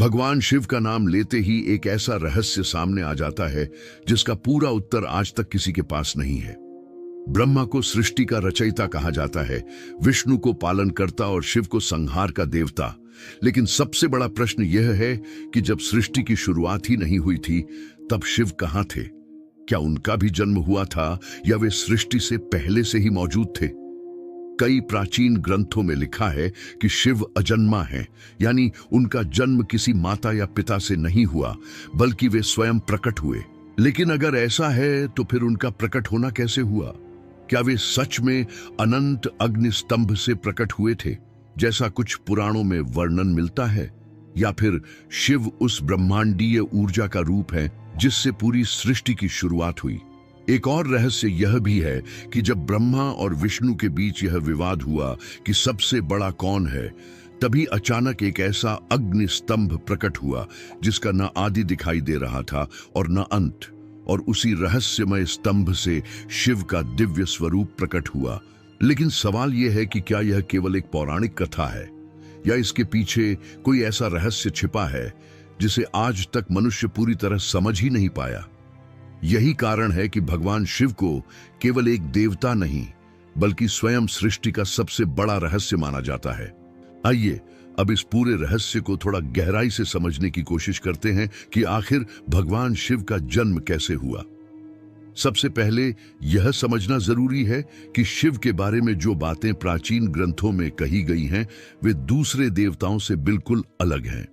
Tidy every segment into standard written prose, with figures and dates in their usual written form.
भगवान शिव का नाम लेते ही एक ऐसा रहस्य सामने आ जाता है जिसका पूरा उत्तर आज तक किसी के पास नहीं है। ब्रह्मा को सृष्टि का रचयिता कहा जाता है, विष्णु को पालनकर्ता और शिव को संहार का देवता। लेकिन सबसे बड़ा प्रश्न यह है कि जब सृष्टि की शुरुआत ही नहीं हुई थी, तब शिव कहां थे? क्या उनका भी जन्म हुआ था या वे सृष्टि से पहले से ही मौजूद थे? कई प्राचीन ग्रंथों में लिखा है कि शिव अजन्मा हैं, यानी उनका जन्म किसी माता या पिता से नहीं हुआ, बल्कि वे स्वयं प्रकट हुए। लेकिन अगर ऐसा है तो फिर उनका प्रकट होना कैसे हुआ? क्या वे सच में अनंत अग्नि स्तंभ से प्रकट हुए थे, जैसा कुछ पुराणों में वर्णन मिलता है? या फिर शिव उस ब्रह्मांडीय ऊर्जा का रूप है जिससे पूरी सृष्टि की शुरुआत हुई? एक और रहस्य यह भी है कि जब ब्रह्मा और विष्णु के बीच यह विवाद हुआ कि सबसे बड़ा कौन है, तभी अचानक एक ऐसा अग्नि स्तंभ प्रकट हुआ जिसका न आदि दिखाई दे रहा था और न अंत, और उसी रहस्यमय स्तंभ से शिव का दिव्य स्वरूप प्रकट हुआ। लेकिन सवाल यह है कि क्या यह केवल एक पौराणिक कथा है या इसके पीछे कोई ऐसा रहस्य छिपा है जिसे आज तक मनुष्य पूरी तरह समझ ही नहीं पाया? यही कारण है कि भगवान शिव को केवल एक देवता नहीं, बल्कि स्वयं सृष्टि का सबसे बड़ा रहस्य माना जाता है। आइए अब इस पूरे रहस्य को थोड़ा गहराई से समझने की कोशिश करते हैं कि आखिर भगवान शिव का जन्म कैसे हुआ। सबसे पहले यह समझना जरूरी है कि शिव के बारे में जो बातें प्राचीन ग्रंथों में कही गई हैं, वे दूसरे देवताओं से बिल्कुल अलग हैं।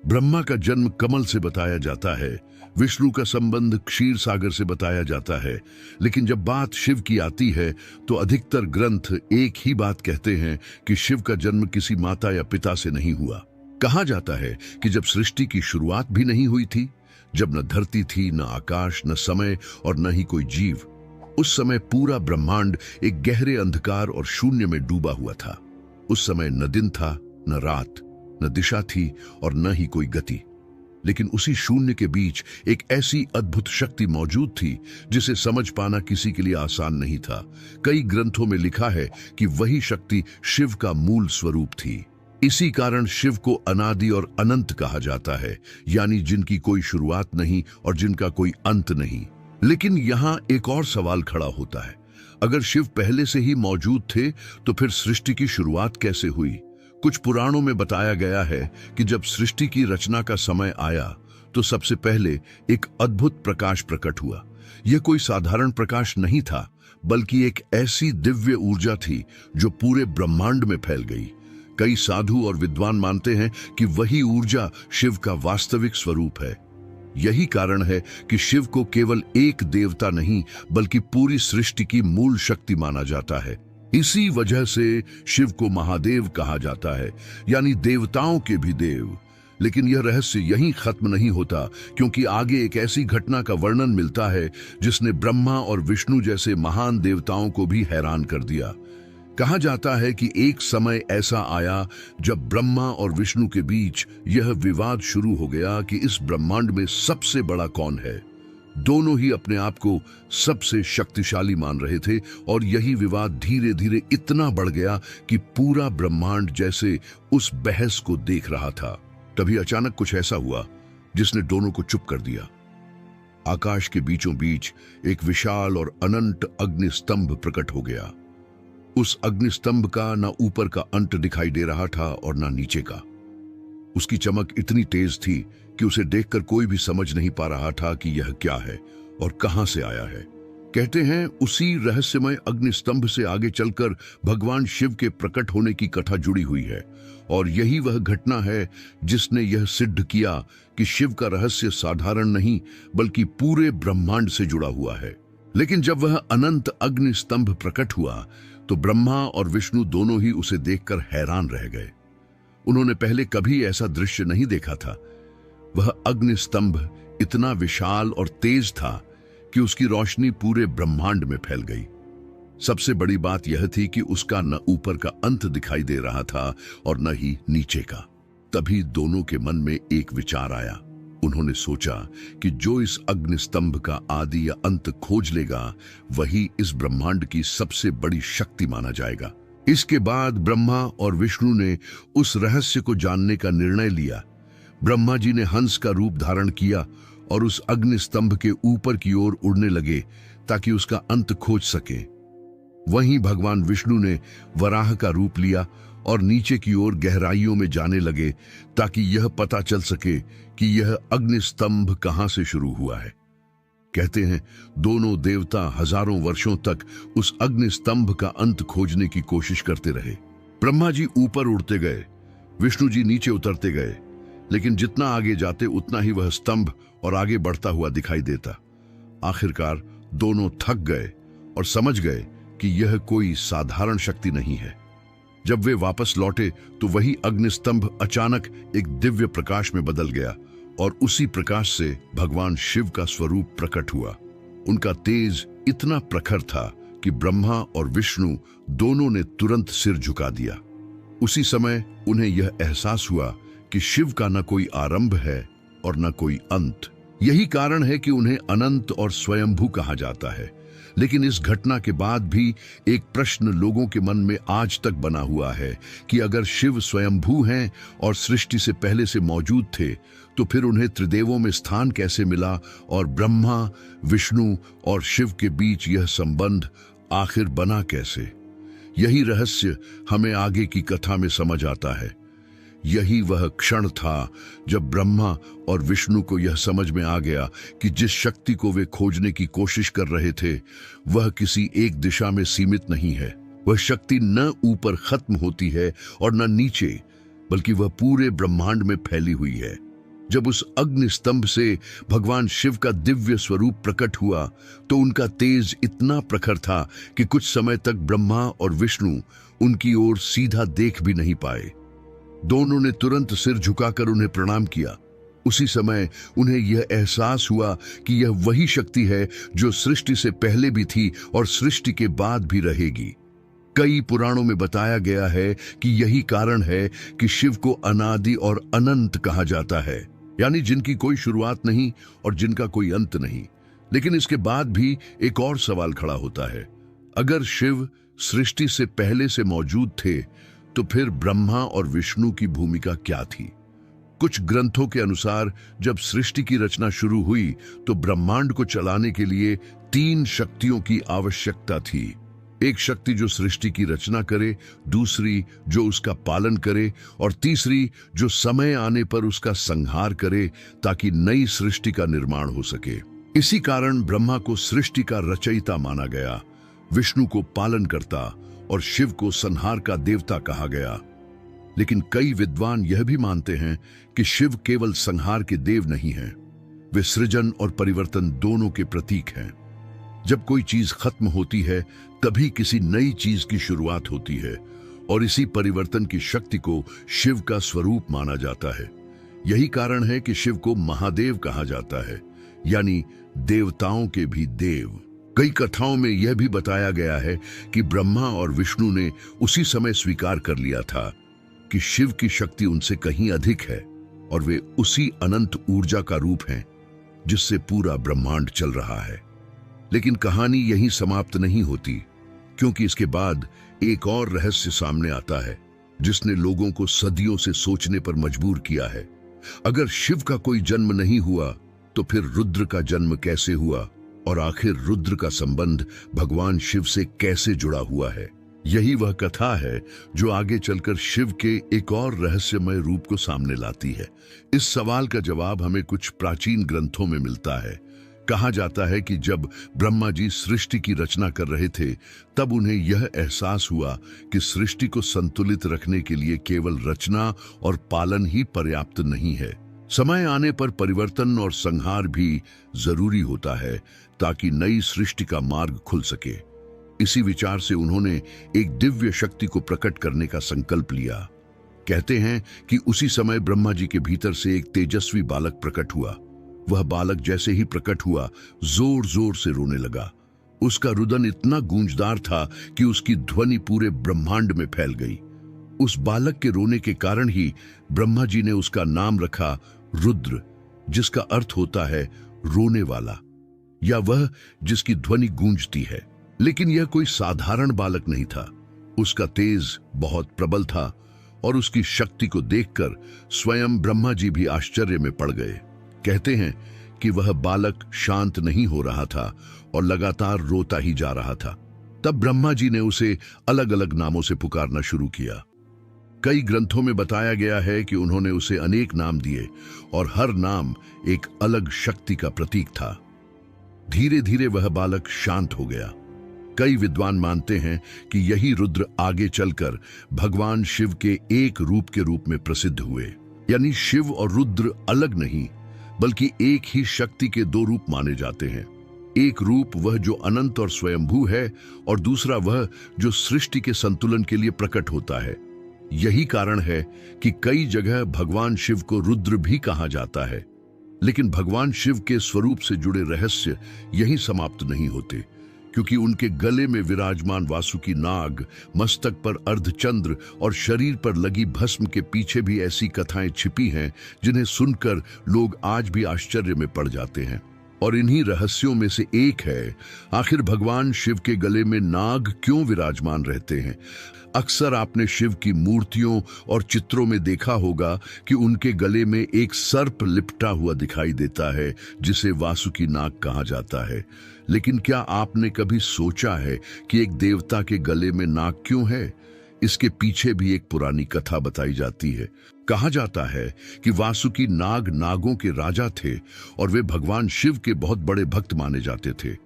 ब्रह्मा का जन्म कमल से बताया जाता है, विष्णु का संबंध क्षीर सागर से बताया जाता है। लेकिन जब बात शिव की आती है तो अधिकतर ग्रंथ एक ही बात कहते हैं कि शिव का जन्म किसी माता या पिता से नहीं हुआ। कहा जाता है कि जब सृष्टि की शुरुआत भी नहीं हुई थी, जब न धरती थी, न आकाश, न समय और न ही कोई जीव, उस समय पूरा ब्रह्मांड एक गहरे अंधकार और शून्य में डूबा हुआ था। उस समय न दिन था, न रात, न दिशा थी और न ही कोई गति। लेकिन उसी शून्य के बीच एक ऐसी अद्भुत शक्ति मौजूद थी जिसे समझ पाना किसी के लिए आसान नहीं था। कई ग्रंथों में लिखा है कि वही शक्ति शिव का मूल स्वरूप थी। इसी कारण शिव को अनादि और अनंत कहा जाता है, यानी जिनकी कोई शुरुआत नहीं और जिनका कोई अंत नहीं। लेकिन यहाँ एक और सवाल खड़ा होता है, अगर शिव पहले से ही मौजूद थे तो फिर सृष्टि की शुरुआत कैसे हुई? कुछ पुराणों में बताया गया है कि जब सृष्टि की रचना का समय आया तो सबसे पहले एक अद्भुत प्रकाश प्रकट हुआ। यह कोई साधारण प्रकाश नहीं था, बल्कि एक ऐसी दिव्य ऊर्जा थी जो पूरे ब्रह्मांड में फैल गई। कई साधु और विद्वान मानते हैं कि वही ऊर्जा शिव का वास्तविक स्वरूप है। यही कारण है कि शिव को केवल एक देवता नहीं, बल्कि पूरी सृष्टि की मूल शक्ति माना जाता है। इसी वजह से शिव को महादेव कहा जाता है, यानी देवताओं के भी देव। लेकिन यह रहस्य यहीं खत्म नहीं होता, क्योंकि आगे एक ऐसी घटना का वर्णन मिलता है जिसने ब्रह्मा और विष्णु जैसे महान देवताओं को भी हैरान कर दिया। कहा जाता है कि एक समय ऐसा आया जब ब्रह्मा और विष्णु के बीच यह विवाद शुरू हो गया कि इस ब्रह्मांड में सबसे बड़ा कौन है। दोनों ही अपने आप को सबसे शक्तिशाली मान रहे थे और यही विवाद धीरे धीरे इतना बढ़ गया कि पूरा ब्रह्मांड जैसे उस बहस को देख रहा था। तभी अचानक कुछ ऐसा हुआ जिसने दोनों को चुप कर दिया। आकाश के बीचों बीच एक विशाल और अनंत अग्नि स्तंभ प्रकट हो गया। उस अग्नि स्तंभ का ना ऊपर का अंत दिखाई दे रहा था और ना नीचे का। उसकी चमक इतनी तेज थी कि उसे देखकर कोई भी समझ नहीं पा रहा था कि यह क्या है और कहां से आया है। कहते हैं उसी रहस्यमय अग्नि स्तंभ से आगे चलकर भगवान शिव के प्रकट होने की कथा जुड़ी हुई है, और यही वह घटना है जिसने यह सिद्ध किया कि शिव का रहस्य साधारण नहीं, बल्कि पूरे ब्रह्मांड से जुड़ा हुआ है। लेकिन जब वह अनंत अग्नि स्तंभ प्रकट हुआ तो ब्रह्मा और विष्णु दोनों ही उसे देखकर हैरान रह गए। उन्होंने पहले कभी ऐसा दृश्य नहीं देखा था। वह अग्नि स्तंभ इतना विशाल और तेज था कि उसकी रोशनी पूरे ब्रह्मांड में फैल गई। सबसे बड़ी बात यह थी कि उसका न ऊपर का अंत दिखाई दे रहा था और न ही नीचे का। तभी दोनों के मन में एक विचार आया। उन्होंने सोचा कि जो इस अग्नि स्तंभ का आदि या अंत खोज लेगा, वही इस ब्रह्मांड की सबसे बड़ी शक्ति माना जाएगा। इसके बाद ब्रह्मा और विष्णु ने उस रहस्य को जानने का निर्णय लिया, ब्रह्मा जी ने हंस का रूप धारण किया और उस अग्नि स्तंभ के ऊपर की ओर उड़ने लगे ताकि उसका अंत खोज सके। वहीं भगवान विष्णु ने वराह का रूप लिया और नीचे की ओर गहराइयों में जाने लगे ताकि यह पता चल सके कि यह अग्नि स्तंभ कहां से शुरू हुआ है। कहते हैं दोनों देवता हजारों वर्षों तक उस अग्नि स्तंभ का अंत खोजने की कोशिश करते रहे। ब्रह्मा जी ऊपर उड़ते गए, विष्णु जी नीचे उतरते गए, लेकिन जितना आगे जाते उतना ही वह स्तंभ और आगे बढ़ता हुआ दिखाई देता। आखिरकार दोनों थक गए और समझ गए कि यह कोई साधारण शक्ति नहीं है। जब वे वापस लौटे तो वही अग्निस्तंभ अचानक एक दिव्य प्रकाश में बदल गया और उसी प्रकाश से भगवान शिव का स्वरूप प्रकट हुआ। उनका तेज इतना प्रखर था कि ब्रह्मा और विष्णु दोनों ने तुरंत सिर झुका दिया। उसी समय उन्हें यह एहसास हुआ कि शिव का न कोई आरंभ है और न कोई अंत। यही कारण है कि उन्हें अनंत और स्वयंभू कहा जाता है। लेकिन इस घटना के बाद भी एक प्रश्न लोगों के मन में आज तक बना हुआ है कि अगर शिव स्वयंभू हैं और सृष्टि से पहले से मौजूद थे, तो फिर उन्हें त्रिदेवों में स्थान कैसे मिला और ब्रह्मा, विष्णु और शिव के बीच यह संबंध आखिर बना कैसे? यही रहस्य हमें आगे की कथा में समझ आता है। यही वह क्षण था जब ब्रह्मा और विष्णु को यह समझ में आ गया कि जिस शक्ति को वे खोजने की कोशिश कर रहे थे वह किसी एक दिशा में सीमित नहीं है। वह शक्ति न ऊपर खत्म होती है और न नीचे, बल्कि वह पूरे ब्रह्मांड में फैली हुई है। जब उस अग्नि स्तंभ से भगवान शिव का दिव्य स्वरूप प्रकट हुआ तो उनका तेज इतना प्रखर था कि कुछ समय तक ब्रह्मा और विष्णु उनकी ओर सीधा देख भी नहीं पाए। दोनों ने तुरंत सिर झुकाकर उन्हें प्रणाम किया। उसी समय उन्हें यह एहसास हुआ कि यह वही शक्ति है जो सृष्टि से पहले भी थी और सृष्टि के बाद भी रहेगी। कई पुराणों में बताया गया है कि यही कारण है कि शिव को अनादि और अनंत कहा जाता है, यानी जिनकी कोई शुरुआत नहीं और जिनका कोई अंत नहीं। लेकिन इसके बाद भी एक और सवाल खड़ा होता है, अगर शिव सृष्टि से पहले से मौजूद थे तो फिर ब्रह्मा और विष्णु की भूमिका क्या थी? कुछ ग्रंथों के अनुसार जब सृष्टि की रचना शुरू हुई तो ब्रह्मांड को चलाने के लिए 3 शक्तियों की आवश्यकता थी। एक शक्ति जो सृष्टि की रचना करे, दूसरी जो उसका पालन करे और तीसरी जो समय आने पर उसका संहार करे ताकि नई सृष्टि का निर्माण हो सके। इसी कारण ब्रह्मा को सृष्टि का रचयिता माना गया, विष्णु को पालन करता और शिव को संहार का देवता कहा गया। लेकिन कई विद्वान यह भी मानते हैं कि शिव केवल संहार के देव नहीं हैं, वे सृजन और परिवर्तन दोनों के प्रतीक हैं। जब कोई चीज खत्म होती है तभी किसी नई चीज की शुरुआत होती है और इसी परिवर्तन की शक्ति को शिव का स्वरूप माना जाता है। यही कारण है कि शिव को महादेव कहा जाता है, यानी देवताओं के भी देव। कई कथाओं में यह भी बताया गया है कि ब्रह्मा और विष्णु ने उसी समय स्वीकार कर लिया था कि शिव की शक्ति उनसे कहीं अधिक है और वे उसी अनंत ऊर्जा का रूप हैं जिससे पूरा ब्रह्मांड चल रहा है। लेकिन कहानी यहीं समाप्त नहीं होती, क्योंकि इसके बाद एक और रहस्य सामने आता है जिसने लोगों को सदियों से सोचने पर मजबूर किया है। अगर शिव का कोई जन्म नहीं हुआ तो फिर रुद्र का जन्म कैसे हुआ और आखिर रुद्र का संबंध भगवान शिव से कैसे जुड़ा हुआ है? यही वह कथा है जो आगे चलकर शिव के एक और रहस्यमय रूप को सामने लाती है। इस सवाल का जवाब हमें कुछ प्राचीन ग्रंथों में मिलता है। कहा जाता है कि जब ब्रह्मा जी सृष्टि की रचना कर रहे थे तब उन्हें यह एहसास हुआ कि सृष्टि को संतुलित रखने के लिए केवल रचना और पालन ही पर्याप्त नहीं है। समय आने पर परिवर्तन और संहार भी जरूरी होता है ताकि नई सृष्टि का मार्ग खुल सके। इसी विचार से उन्होंने एक दिव्य शक्ति को प्रकट करने का संकल्प लिया। कहते हैं कि उसी समय ब्रह्मा जी के भीतर से एक तेजस्वी बालक प्रकट हुआ। वह बालक जैसे ही प्रकट हुआ जोर जोर से रोने लगा। उसका रुदन इतना गूंजदार था कि उसकी ध्वनि पूरे ब्रह्मांड में फैल गई। उस बालक के रोने के कारण ही ब्रह्मा जी ने उसका नाम रखा रुद्र, जिसका अर्थ होता है रोने वाला या वह जिसकी ध्वनि गूंजती है। लेकिन यह कोई साधारण बालक नहीं था। उसका तेज बहुत प्रबल था और उसकी शक्ति को देखकर स्वयं ब्रह्मा जी भी आश्चर्य में पड़ गए। कहते हैं कि वह बालक शांत नहीं हो रहा था और लगातार रोता ही जा रहा था। तब ब्रह्मा जी ने उसे अलग अलग नामों से पुकारना शुरू किया। कई ग्रंथों में बताया गया है कि उन्होंने उसे अनेक नाम दिए और हर नाम एक अलग शक्ति का प्रतीक था। धीरे धीरे वह बालक शांत हो गया। कई विद्वान मानते हैं कि यही रुद्र आगे चलकर भगवान शिव के एक रूप के रूप में प्रसिद्ध हुए। यानी शिव और रुद्र अलग नहीं, बल्कि एक ही शक्ति के दो रूप माने जाते हैं। एक रूप वह जो अनंत और स्वयंभू है, और दूसरा वह जो सृष्टि के संतुलन के लिए प्रकट होता है। यही कारण है कि कई जगह भगवान शिव को रुद्र भी कहा जाता है। लेकिन भगवान शिव के स्वरूप से जुड़े रहस्य यहीं समाप्त नहीं होते, क्योंकि उनके गले में विराजमान वासुकी नाग, मस्तक पर अर्धचंद्र और शरीर पर लगी भस्म के पीछे भी ऐसी कथाएं छिपी हैं जिन्हें सुनकर लोग आज भी आश्चर्य में पड़ जाते हैं। और इन्हीं रहस्यों में से एक है, आखिर भगवान शिव के गले में नाग क्यों विराजमान रहते हैं। अक्सर आपने शिव की मूर्तियों और चित्रों में देखा होगा कि उनके गले में एक सर्प लिपटा हुआ दिखाई देता है, जिसे वासुकी नाग कहा जाता है। लेकिन क्या आपने कभी सोचा है कि एक देवता के गले में नाग क्यों है? इसके पीछे भी एक पुरानी कथा बताई जाती है। कहा जाता है कि वासुकी नाग नागों के राजा थे और वे भगवान शिव के बहुत बड़े भक्त माने जाते थे।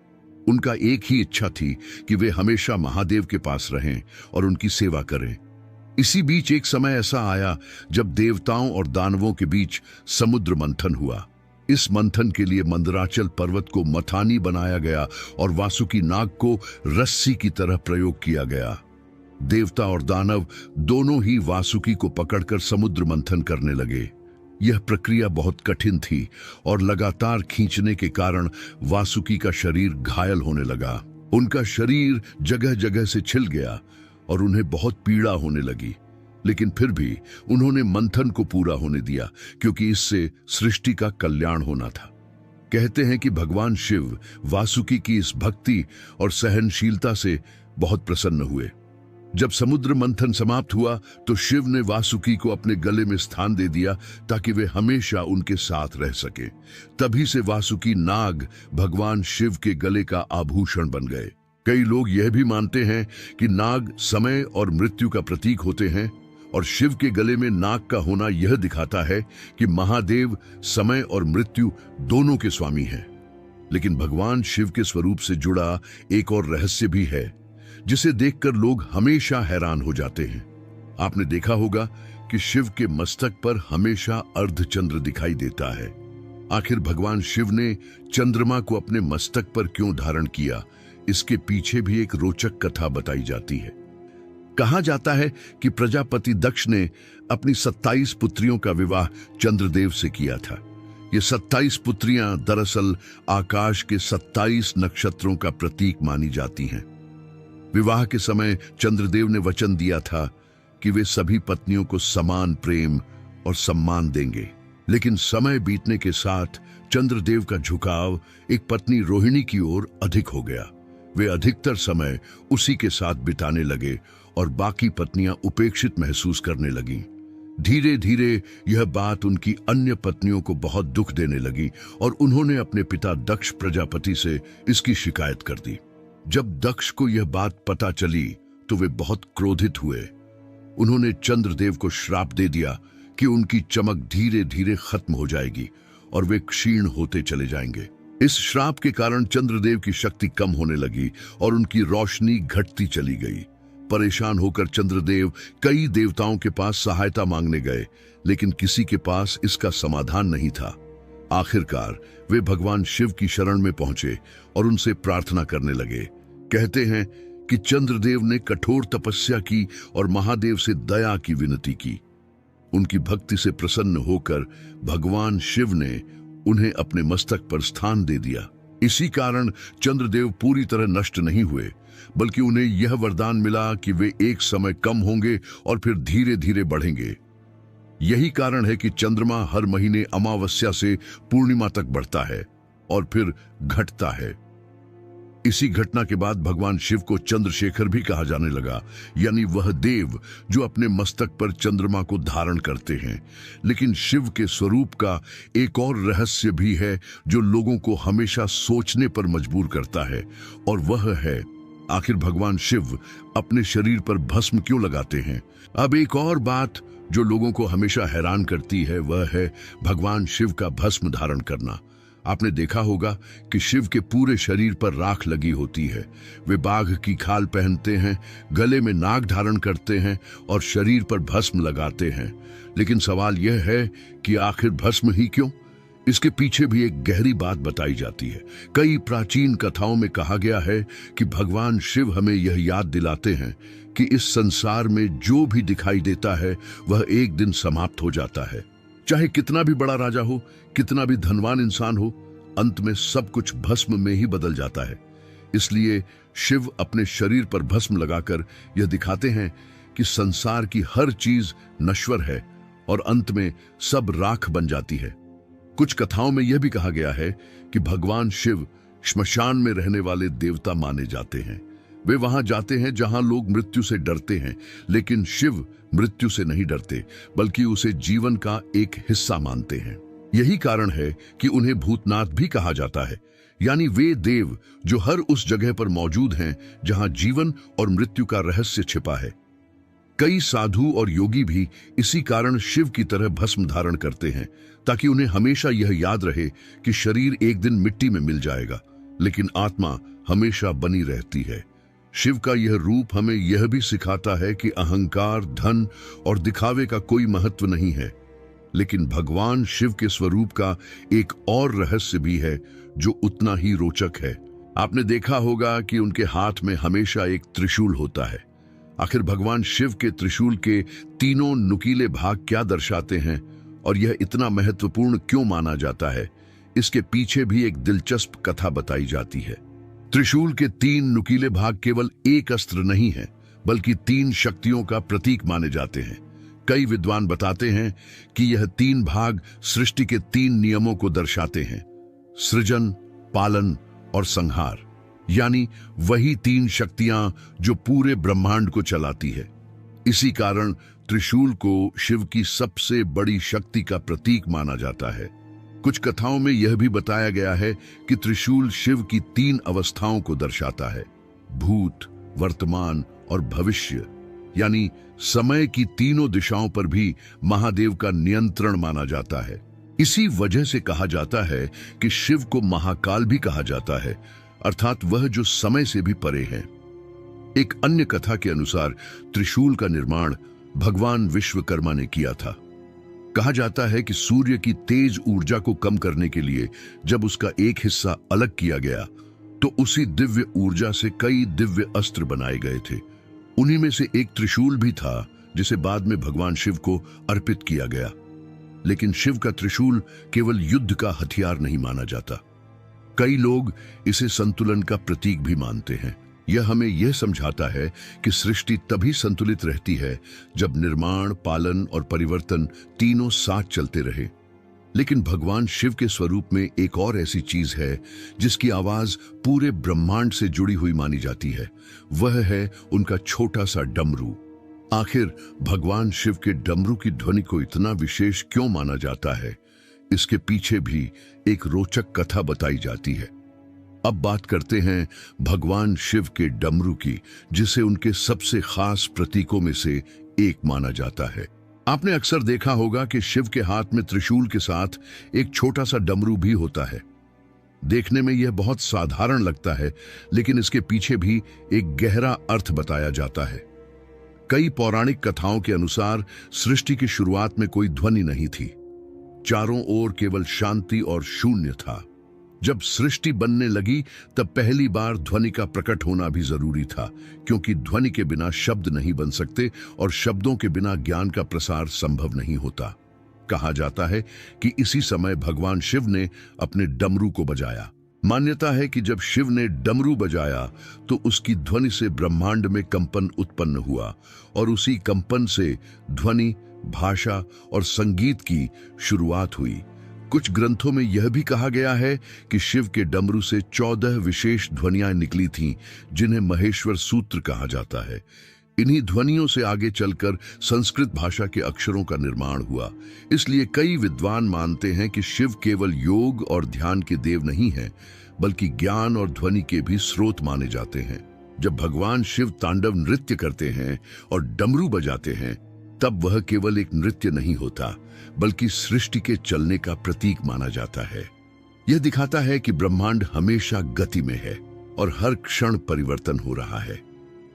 उनका एक ही इच्छा थी कि वे हमेशा महादेव के पास रहें और उनकी सेवा करें। इसी बीच एक समय ऐसा आया जब देवताओं और दानवों के बीच समुद्र मंथन हुआ। इस मंथन के लिए मंदराचल पर्वत को मथानी बनाया गया और वासुकी नाग को रस्सी की तरह प्रयोग किया गया। देवता और दानव दोनों ही वासुकी को पकड़कर समुद्र मंथन करने लगे। यह प्रक्रिया बहुत कठिन थी और लगातार खींचने के कारण वासुकी का शरीर घायल होने लगा। उनका शरीर जगह जगह से छिल गया और उन्हें बहुत पीड़ा होने लगी। लेकिन फिर भी उन्होंने मंथन को पूरा होने दिया, क्योंकि इससे सृष्टि का कल्याण होना था। कहते हैं कि भगवान शिव वासुकी की इस भक्ति और सहनशीलता से बहुत प्रसन्न हुए। जब समुद्र मंथन समाप्त हुआ तो शिव ने वासुकी को अपने गले में स्थान दे दिया ताकि वे हमेशा उनके साथ रह सके। तभी से वासुकी नाग भगवान शिव के गले का आभूषण बन गए। कई लोग यह भी मानते हैं कि नाग समय और मृत्यु का प्रतीक होते हैं, और शिव के गले में नाग का होना यह दिखाता है कि महादेव समय और मृत्यु दोनों के स्वामी हैं। लेकिन भगवान शिव के स्वरूप से जुड़ा एक और रहस्य भी है, जिसे देखकर लोग हमेशा हैरान हो जाते हैं। आपने देखा होगा कि शिव के मस्तक पर हमेशा अर्धचंद्र दिखाई देता है। आखिर भगवान शिव ने चंद्रमा को अपने मस्तक पर क्यों धारण किया, इसके पीछे भी एक रोचक कथा बताई जाती है। कहा जाता है कि प्रजापति दक्ष ने अपनी 27 पुत्रियों का विवाह चंद्रदेव से किया था। ये 27 पुत्रियां दरअसल आकाश के 27 नक्षत्रों का प्रतीक मानी जाती हैं। विवाह के समय चंद्रदेव ने वचन दिया था कि वे सभी पत्नियों को समान प्रेम और सम्मान देंगे। लेकिन समय बीतने के साथ चंद्रदेव का झुकाव एक पत्नी रोहिणी की ओर अधिक हो गया। वे अधिकतर समय उसी के साथ बिताने लगे और बाकी पत्नियां उपेक्षित महसूस करने लगीं। धीरे धीरे यह बात उनकी अन्य पत्नियों को बहुत दुख देने लगी और उन्होंने अपने पिता दक्ष प्रजापति से इसकी शिकायत कर दी। जब दक्ष को यह बात पता चली तो वे बहुत क्रोधित हुए। उन्होंने चंद्रदेव को श्राप दे दिया कि उनकी चमक धीरे धीरे खत्म हो जाएगी और वे क्षीण होते चले जाएंगे। इस श्राप के कारण चंद्रदेव की शक्ति कम होने लगी और उनकी रोशनी घटती चली गई। परेशान होकर चंद्रदेव कई देवताओं के पास सहायता मांगने गए, लेकिन किसी के पास इसका समाधान नहीं था। आखिरकार वे भगवान शिव की शरण में पहुंचे और उनसे प्रार्थना करने लगे। कहते हैं कि चंद्रदेव ने कठोर तपस्या की और महादेव से दया की विनती की। उनकी भक्ति से प्रसन्न होकर भगवान शिव ने उन्हें अपने मस्तक पर स्थान दे दिया। इसी कारण चंद्रदेव पूरी तरह नष्ट नहीं हुए, बल्कि उन्हें यह वरदान मिला कि वे एक समय कम होंगे और फिर धीरे धीरे बढ़ेंगे। यही कारण है कि चंद्रमा हर महीने अमावस्या से पूर्णिमा तक बढ़ता है और फिर घटता है। इसी घटना के बाद भगवान शिव को चंद्रशेखर भी कहा जाने लगा, यानी वह देव जो अपने मस्तक पर चंद्रमा को धारण करते हैं। लेकिन शिव के स्वरूप का एक और रहस्य भी है जो लोगों को हमेशा सोचने पर मजबूर करता है, और वह है आखिर भगवान शिव अपने शरीर पर भस्म क्यों लगाते हैं। अब एक और बात जो लोगों को हमेशा हैरान करती है वह है भगवान शिव का भस्म धारण करना। आपने देखा होगा कि शिव के पूरे शरीर पर राख लगी होती है। वे बाघ की खाल पहनते हैं, गले में नाग धारण करते हैं और शरीर पर भस्म लगाते हैं। लेकिन सवाल यह है कि आखिर भस्म ही क्यों? इसके पीछे भी एक गहरी बात बताई जाती है। कई प्राचीन कथाओं में कहा गया है कि भगवान शिव हमें यह याद दिलाते हैं कि इस संसार में जो भी दिखाई देता है वह एक दिन समाप्त हो जाता है। चाहे कितना भी बड़ा राजा हो, कितना भी धनवान इंसान हो, अंत में सब कुछ भस्म में ही बदल जाता है। इसलिए शिव अपने शरीर पर भस्म लगाकर यह दिखाते हैं कि संसार की हर चीज नश्वर है और अंत में सब राख बन जाती है। कुछ कथाओं में यह भी कहा गया है कि भगवान शिव श्मशान में रहने वाले देवता माने जाते हैं। वे वहां जाते हैं जहां लोग मृत्यु से डरते हैं, लेकिन शिव मृत्यु से नहीं डरते बल्कि उसे जीवन का एक हिस्सा मानते हैं। यही कारण है कि उन्हें भूतनाथ भी कहा जाता है, यानी वे देव जो हर उस जगह पर मौजूद हैं जहां जीवन और मृत्यु का रहस्य छिपा है। कई साधु और योगी भी इसी कारण शिव की तरह भस्म धारण करते हैं, ताकि उन्हें हमेशा यह याद रहे कि शरीर एक दिन मिट्टी में मिल जाएगा, लेकिन आत्मा हमेशा बनी रहती है। शिव का यह रूप हमें यह भी सिखाता है कि अहंकार, धन और दिखावे का कोई महत्व नहीं है। लेकिन भगवान शिव के स्वरूप का एक और रहस्य भी है जो उतना ही रोचक है। आपने देखा होगा कि उनके हाथ में हमेशा एक त्रिशूल होता है। आखिर भगवान शिव के त्रिशूल के तीनों नुकीले भाग क्या दर्शाते हैं और यह इतना महत्वपूर्ण क्यों माना जाता है, इसके पीछे भी एक दिलचस्प कथा बताई जाती है। त्रिशूल के तीन नुकीले भाग केवल एक अस्त्र नहीं है, बल्कि तीन शक्तियों का प्रतीक माने जाते हैं। कई विद्वान बताते हैं कि यह तीन भाग सृष्टि के तीन नियमों को दर्शाते हैं: सृजन, पालन और संहार, यानी वही तीन शक्तियां जो पूरे ब्रह्मांड को चलाती है। इसी कारण त्रिशूल को शिव की सबसे बड़ी शक्ति का प्रतीक माना जाता है। कुछ कथाओं में यह भी बताया गया है कि त्रिशूल शिव की तीन अवस्थाओं को दर्शाता है: भूत, वर्तमान और भविष्य, यानी समय की तीनों दिशाओं पर भी महादेव का नियंत्रण माना जाता है। इसी वजह से कहा जाता है कि शिव को महाकाल भी कहा जाता है, अर्थात वह जो समय से भी परे हैं। एक अन्य कथा के अनुसार त्रिशूल का निर्माण भगवान विश्वकर्मा ने किया था। कहा जाता है कि सूर्य की तेज ऊर्जा को कम करने के लिए जब उसका एक हिस्सा अलग किया गया तो उसी दिव्य ऊर्जा से कई दिव्य अस्त्र बनाए गए थे। उन्हीं में से एक त्रिशूल भी था जिसे बाद में भगवान शिव को अर्पित किया गया। लेकिन शिव का त्रिशूल केवल युद्ध का हथियार नहीं माना जाता। कई लोग इसे संतुलन का प्रतीक भी मानते हैं। यह हमें यह समझाता है कि सृष्टि तभी संतुलित रहती है जब निर्माण, पालन और परिवर्तन तीनों साथ चलते रहे। लेकिन भगवान शिव के स्वरूप में एक और ऐसी चीज है जिसकी आवाज पूरे ब्रह्मांड से जुड़ी हुई मानी जाती है। वह है उनका छोटा सा डमरू। आखिर भगवान शिव के डमरू की ध्वनि को इतना विशेष क्यों माना जाता है, इसके पीछे भी एक रोचक कथा बताई जाती है। अब बात करते हैं भगवान शिव के डमरू की, जिसे उनके सबसे खास प्रतीकों में से एक माना जाता है। आपने अक्सर देखा होगा कि शिव के हाथ में त्रिशूल के साथ एक छोटा सा डमरू भी होता है। देखने में यह बहुत साधारण लगता है, लेकिन इसके पीछे भी एक गहरा अर्थ बताया जाता है। कई पौराणिक कथाओं के अनुसार सृष्टि की शुरुआत में कोई ध्वनि नहीं थी। चारों ओर केवल शांति और शून्य था। जब सृष्टि बनने लगी तब पहली बार ध्वनि का प्रकट होना भी जरूरी था, क्योंकि ध्वनि के बिना शब्द नहीं बन सकते और शब्दों के बिना ज्ञान का प्रसार संभव नहीं होता। कहा जाता है कि इसी समय भगवान शिव ने अपने डमरू को बजाया। मान्यता है कि जब शिव ने डमरू बजाया तो उसकी ध्वनि से ब्रह्मांड में कंपन उत्पन्न हुआ और उसी कंपन से ध्वनि, भाषा और संगीत की शुरुआत हुई। कुछ ग्रंथों में यह भी कहा गया है कि शिव के डमरू से 14 विशेष ध्वनियां निकली थीं, जिन्हें महेश्वर सूत्र कहा जाता है। इन्हीं ध्वनियों से आगे चलकर संस्कृत भाषा के अक्षरों का निर्माण हुआ। इसलिए कई विद्वान मानते हैं कि शिव केवल योग और ध्यान के देव नहीं हैं, बल्कि ज्ञान और ध्वनि के भी स्रोत माने जाते हैं। जब भगवान शिव तांडव नृत्य करते हैं और डमरू बजाते हैं, तब वह केवल एक नृत्य नहीं होता, बल्कि सृष्टि के चलने का प्रतीक माना जाता है। यह दिखाता है कि ब्रह्मांड हमेशा गति में है और हर क्षण परिवर्तन हो रहा है।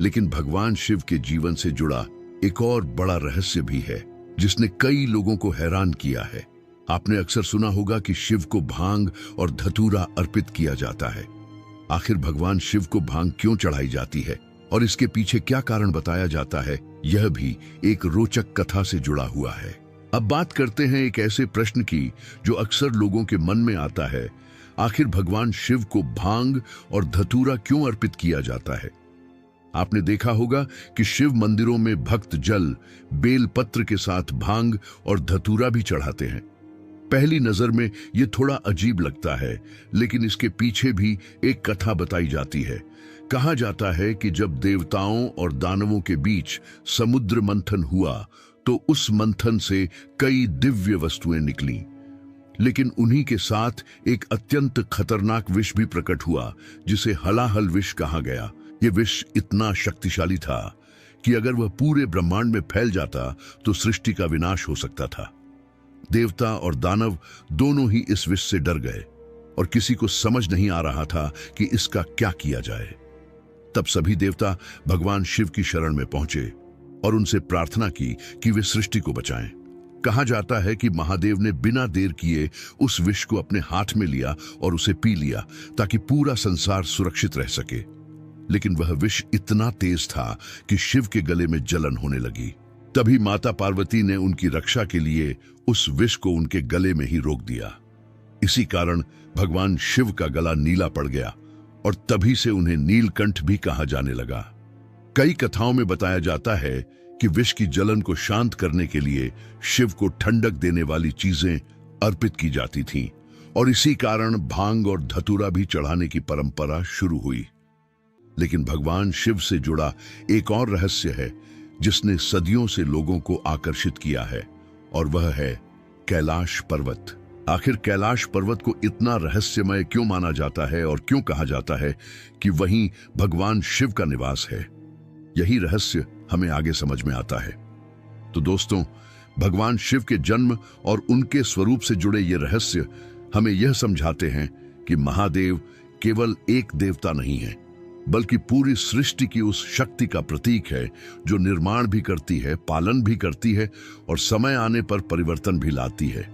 लेकिन भगवान शिव के जीवन से जुड़ा एक और बड़ा रहस्य भी है, जिसने कई लोगों को हैरान किया है। आपने अक्सर सुना होगा कि शिव को भांग और धतूरा अर्पित किया जाता है। आखिर भगवान शिव को भांग क्यों चढ़ाई जाती है और इसके पीछे क्या कारण बताया जाता है, यह भी एक रोचक कथा से जुड़ा हुआ है। अब बात करते हैं एक ऐसे प्रश्न की जो अक्सर लोगों के मन में आता है। आखिर भगवान शिव को भांग और धतूरा क्यों अर्पित किया जाता है? आपने देखा होगा कि शिव मंदिरों में भक्त जल, बेल पत्र के साथ भांग और धतूरा भी चढ़ाते हैं। पहली नजर में यह थोड़ा अजीब लगता है, लेकिन इसके पीछे भी एक कथा बताई जाती है। कहा जाता है कि जब देवताओं और दानवों के बीच समुद्र मंथन हुआ, तो उस मंथन से कई दिव्य वस्तुएं निकलीं। लेकिन उन्हीं के साथ एक अत्यंत खतरनाक विष भी प्रकट हुआ, जिसे हलाहल विष कहा गया। यह विष इतना शक्तिशाली था कि अगर वह पूरे ब्रह्मांड में फैल जाता तो सृष्टि का विनाश हो सकता था। देवता और दानव दोनों ही इस विष से डर गए और किसी को समझ नहीं आ रहा था कि इसका क्या किया जाए। तब सभी देवता भगवान शिव की शरण में पहुंचे और उनसे प्रार्थना की कि वे सृष्टि को बचाएं। कहा जाता है कि महादेव ने बिना देर किए उस विष को अपने हाथ में लिया और उसे पी लिया, ताकि पूरा संसार सुरक्षित रह सके। लेकिन वह विष इतना तेज था कि शिव के गले में जलन होने लगी। तभी माता पार्वती ने उनकी रक्षा के लिए उस विष को उनके गले में ही रोक दिया। इसी कारण भगवान शिव का गला नीला पड़ गया और तभी से उन्हें नीलकंठ भी कहा जाने लगा। कई कथाओं में बताया जाता है कि विष की जलन को शांत करने के लिए शिव को ठंडक देने वाली चीजें अर्पित की जाती थीं और इसी कारण भांग और धतूरा भी चढ़ाने की परंपरा शुरू हुई। लेकिन भगवान शिव से जुड़ा एक और रहस्य है जिसने सदियों से लोगों को आकर्षित किया है, और वह है कैलाश पर्वत। आखिर कैलाश पर्वत को इतना रहस्यमय क्यों माना जाता है और क्यों कहा जाता है कि वहीं भगवान शिव का निवास है? यही रहस्य हमें आगे समझ में आता है। तो दोस्तों, भगवान शिव के जन्म और उनके स्वरूप से जुड़े ये रहस्य हमें यह समझाते हैं कि महादेव केवल एक देवता नहीं है, बल्कि पूरी सृष्टि की उस शक्ति का प्रतीक है जो निर्माण भी करती है, पालन भी करती है और समय आने पर परिवर्तन भी लाती है।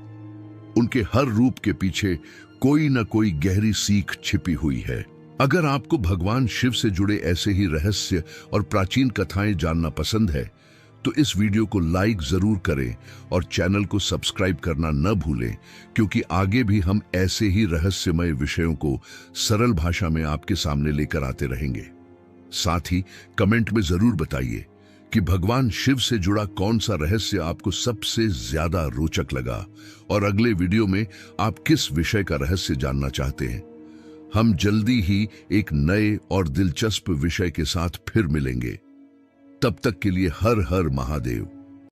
उनके हर रूप के पीछे कोई न कोई गहरी सीख छिपी हुई है। अगर आपको भगवान शिव से जुड़े ऐसे ही रहस्य और प्राचीन कथाएं जानना पसंद है, तो इस वीडियो को लाइक जरूर करें और चैनल को सब्सक्राइब करना न भूलें, क्योंकि आगे भी हम ऐसे ही रहस्यमय विषयों को सरल भाषा में आपके सामने लेकर आते रहेंगे। साथ ही कमेंट में जरूर बताइए कि भगवान शिव से जुड़ा कौन सा रहस्य आपको सबसे ज्यादा रोचक लगा और अगले वीडियो में आप किस विषय का रहस्य जानना चाहते हैं। हम जल्दी ही एक नए और दिलचस्प विषय के साथ फिर मिलेंगे। तब तक के लिए हर हर महादेव।